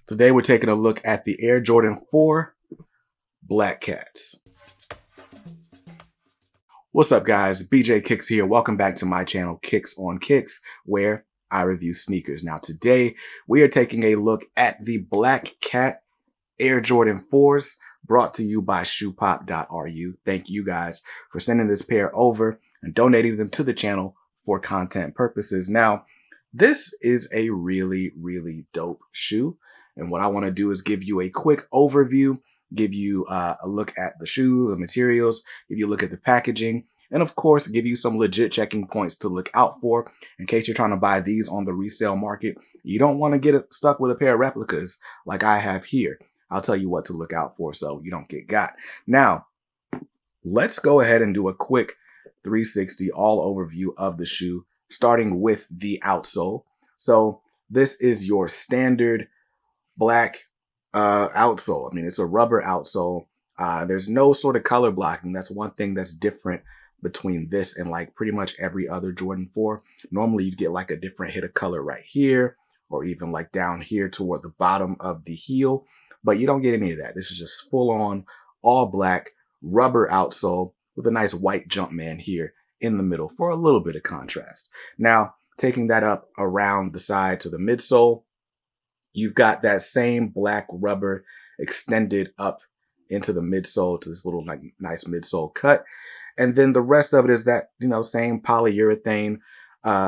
Today we're taking a look at the Air Jordan 4 Black Cats. What's up guys, BJ Kicks here. Welcome back to my channel Kicks on Kicks, where I review sneakers. Now today we are taking a look at the Black Cat Air Jordan 4s brought to you by shoepop.ru. Thank you guys for sending this pair over and donating them to the channel for content purposes. Now, this is a really dope shoe. And what I want to do is give you a quick overview, give you a look at the shoe, the materials, give you a look at the packaging, and of course, give you some legit checking points to look out for in case you're trying to buy these on the resale market. You don't want to get stuck with a pair of replicas like I have here. I'll tell you what to look out for so you don't get got. Now, let's go ahead and do a quick 360 all overview of the shoe, starting with the outsole. So this is your standard black outsole. I mean, it's a rubber outsole. There's no sort of color blocking. That's one thing that's different between this and like pretty much every other Jordan 4. Normally you'd get like a different hit of color right here, or even like down here toward the bottom of the heel, but you don't get any of that. This is just full on all black rubber outsole with a nice white Jumpman here in the middle for a little bit of contrast. Now, taking that up around the side to the midsole, you've got that same black rubber extended up into the midsole to this little like nice midsole cut. And then the rest of it is that, same polyurethane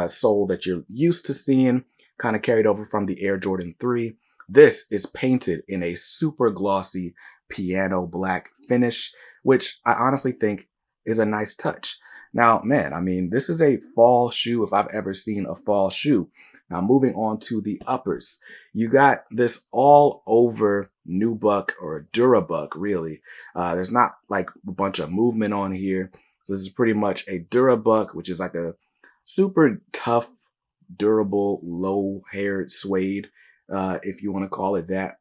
sole that you're used to seeing, kind of carried over from the Air Jordan 3. This is painted in a super glossy piano black finish, which I honestly think is a nice touch. Now, man, I mean, this is a fall shoe if I've ever seen a fall shoe. Now, moving on to the uppers, you got this all over nubuck or durabuck, really. There's not like a bunch of movement on here. So this is pretty much a durabuck, which is like a super tough, durable, low-haired suede, if you want to call it that.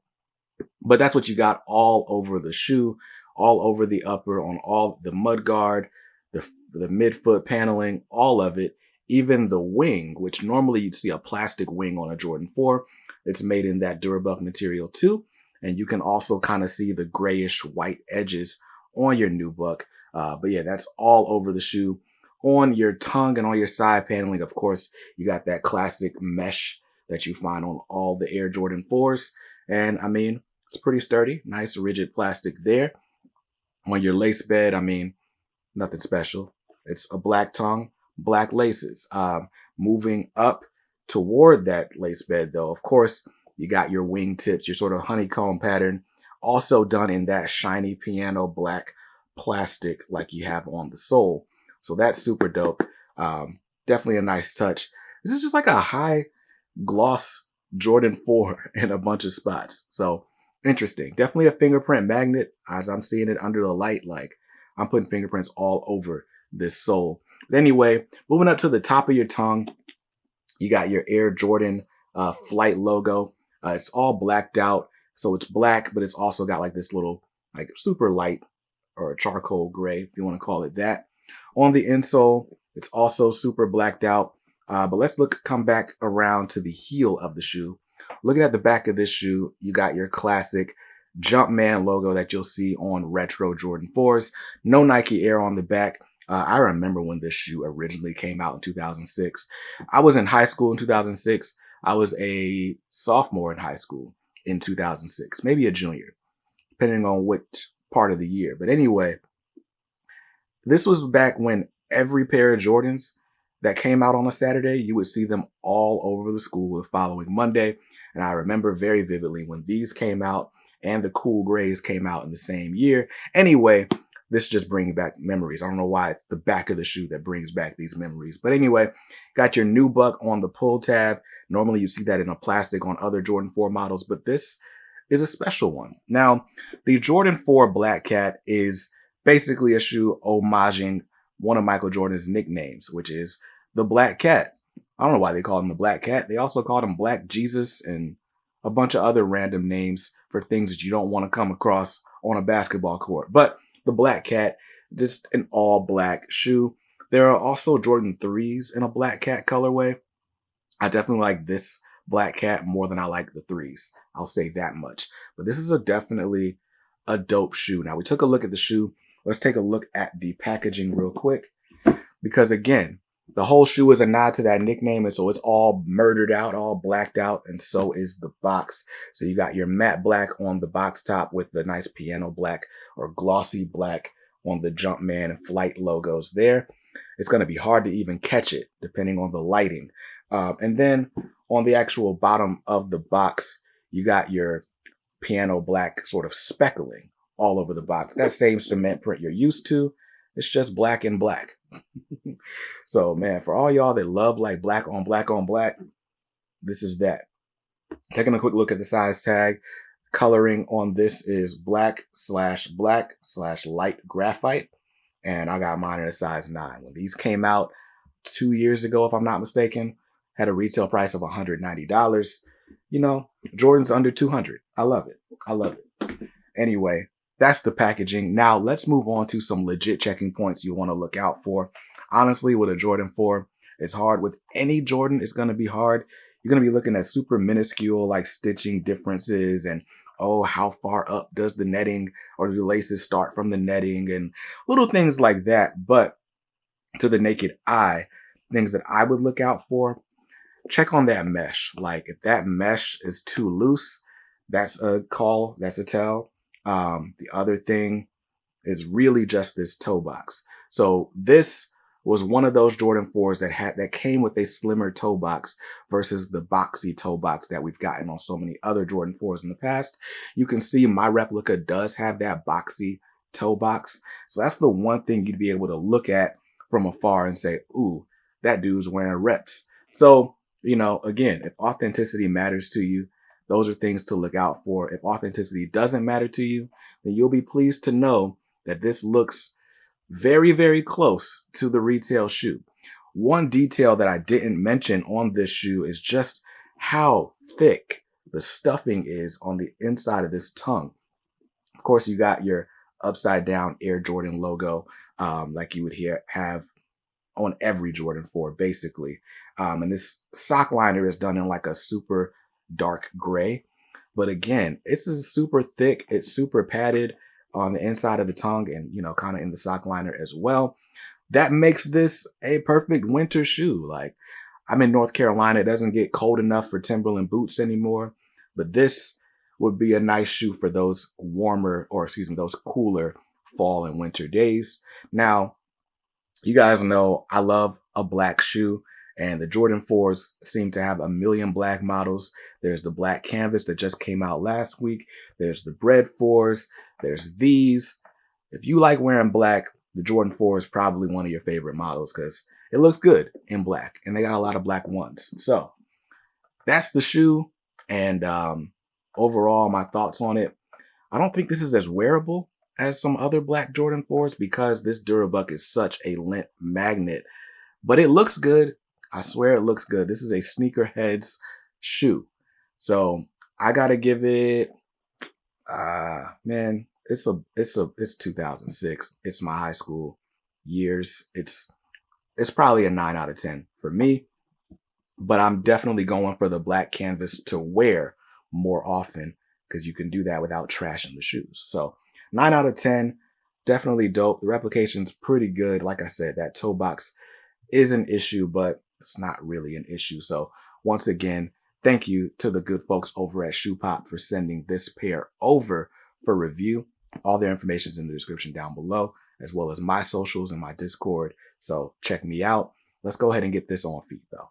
But that's what you got all over the shoe, all over the upper, on all the mud guard, the midfoot paneling, all of it. Even the wing, which normally you'd see a plastic wing on a Jordan 4, it's made in that durabuck material too. And you can also kind of see the grayish white edges on your nubuck. But yeah, that's all over the shoe. On your tongue and on your side paneling, of course, you got that classic mesh that you find on all the Air Jordan 4s. And I mean, it's pretty sturdy, nice rigid plastic there. On your lace bed, I mean, nothing special. It's a black tongue, black laces. Moving up toward that lace bed though, of course, you got your wing tips, your sort of honeycomb pattern, also done in that shiny piano black plastic like you have on the sole. So that's super dope. Definitely a nice touch. This is just like a high gloss Jordan 4 in a bunch of spots. So interesting. Definitely a fingerprint magnet as I'm seeing it under the light. Like I'm putting fingerprints all over this sole. But anyway, moving up to the top of your tongue, you got your Air Jordan flight logo. It's all blacked out. So it's black, but it's also got like this little like super light or charcoal gray, if you want to call it that. On the insole, it's also super blacked out. But let's come back around to the heel of the shoe. Looking at the back of this shoe, you got your classic Jumpman logo that you'll see on retro Jordan 4s. No Nike Air on the back. I remember when this shoe originally came out in 2006. I was in high school in 2006. I was a sophomore in high school in 2006, maybe a junior, depending on which part of the year. But anyway, this was back when every pair of Jordans that came out on a Saturday, you would see them all over the school the following Monday. And I remember very vividly when these came out and the cool grays came out in the same year. Anyway, this just brings back memories. I don't know why it's the back of the shoe that brings back these memories. But anyway, got your nubuck on the pull tab. Normally you see that in a plastic on other Jordan 4 models, but this is a special one. Now, the Jordan 4 Black Cat is basically a shoe homaging one of Michael Jordan's nicknames, which is the Black Cat. I don't know why they call him the Black Cat. They also called him Black Jesus and a bunch of other random names for things that you don't want to come across on a basketball court. But the Black Cat, just an all black shoe. There are also Jordan 3s in a Black Cat colorway. I definitely like this Black Cat more than I like the 3s. I'll say that much. But this is definitely a dope shoe. Now we took a look at the shoe. Let's take a look at the packaging real quick, because again, the whole shoe is a nod to that nickname, and so it's all murdered out, all blacked out, and so is the box. So you got your matte black on the box top with the nice piano black or glossy black on the Jumpman and Flight logos there. It's going to be hard to even catch it depending on the lighting. And then on the actual bottom of the box, you got your piano black sort of speckling all over the box. That same cement print you're used to. It's just black and black. So man, for all y'all that love like black on black on black, this is that. Taking a quick look at the size tag, coloring on this is black/black/light graphite. And I got mine in a size 9. When these came out 2 years ago, if I'm not mistaken, had a retail price of $190. You know, Jordan's under 200. I love it. I love it. Anyway, that's the packaging. Now let's move on to some legit checking points you want to look out for. Honestly, with a Jordan 4, it's hard. With any Jordan, it's going to be hard. You're going to be looking at super minuscule like stitching differences and, oh, how far up does the netting or the laces start from the netting and little things like that. But to the naked eye, things that I would look out for, check on that mesh. Like if that mesh is too loose, that's a call, that's a tell. The other thing is really just this toe box. So this was one of those Jordan 4s that came with a slimmer toe box versus the boxy toe box that we've gotten on so many other Jordan 4s in the past. You can see my replica does have that boxy toe box. So that's the one thing you'd be able to look at from afar and say, ooh, that dude's wearing reps. So, you know, again, if authenticity matters to you, those are things to look out for. If authenticity doesn't matter to you, then you'll be pleased to know that this looks very, very close to the retail shoe. One detail that I didn't mention on this shoe is just how thick the stuffing is on the inside of this tongue. Of course, you got your upside down Air Jordan logo, like you would have on every Jordan 4, basically. And this sock liner is done in like a super dark gray. But again, this is super thick. It's super padded on the inside of the tongue and, you know, kind of in the sock liner as well. That makes this a perfect winter shoe. Like, I'm in North Carolina. It doesn't get cold enough for Timberland boots anymore, but this would be a nice shoe for those those cooler fall and winter days. Now, you guys know I love a black shoe, and the Jordan 4s seem to have a million black models. There's the black canvas that just came out last week. There's the bread 4s. There's these. If you like wearing black, the Jordan 4 is probably one of your favorite models because it looks good in black, and they got a lot of black ones. So that's the shoe, and overall, my thoughts on it. I don't think this is as wearable as some other black Jordan 4s because this Durabuck is such a lint magnet, but it looks good. I swear it looks good. This is a sneakerhead's shoe. So I gotta give it, man, it's 2006. It's my high school years. It's probably a 9 out of 10 for me, but I'm definitely going for the black canvas to wear more often because you can do that without trashing the shoes. So 9 out of 10, definitely dope. The replication's pretty good. Like I said, that toe box is an issue, but it's not really an issue. So once again, thank you to the good folks over at Shoe Pop for sending this pair over for review. All their information is in the description down below, as well as my socials and my Discord. So check me out. Let's go ahead and get this on feet though.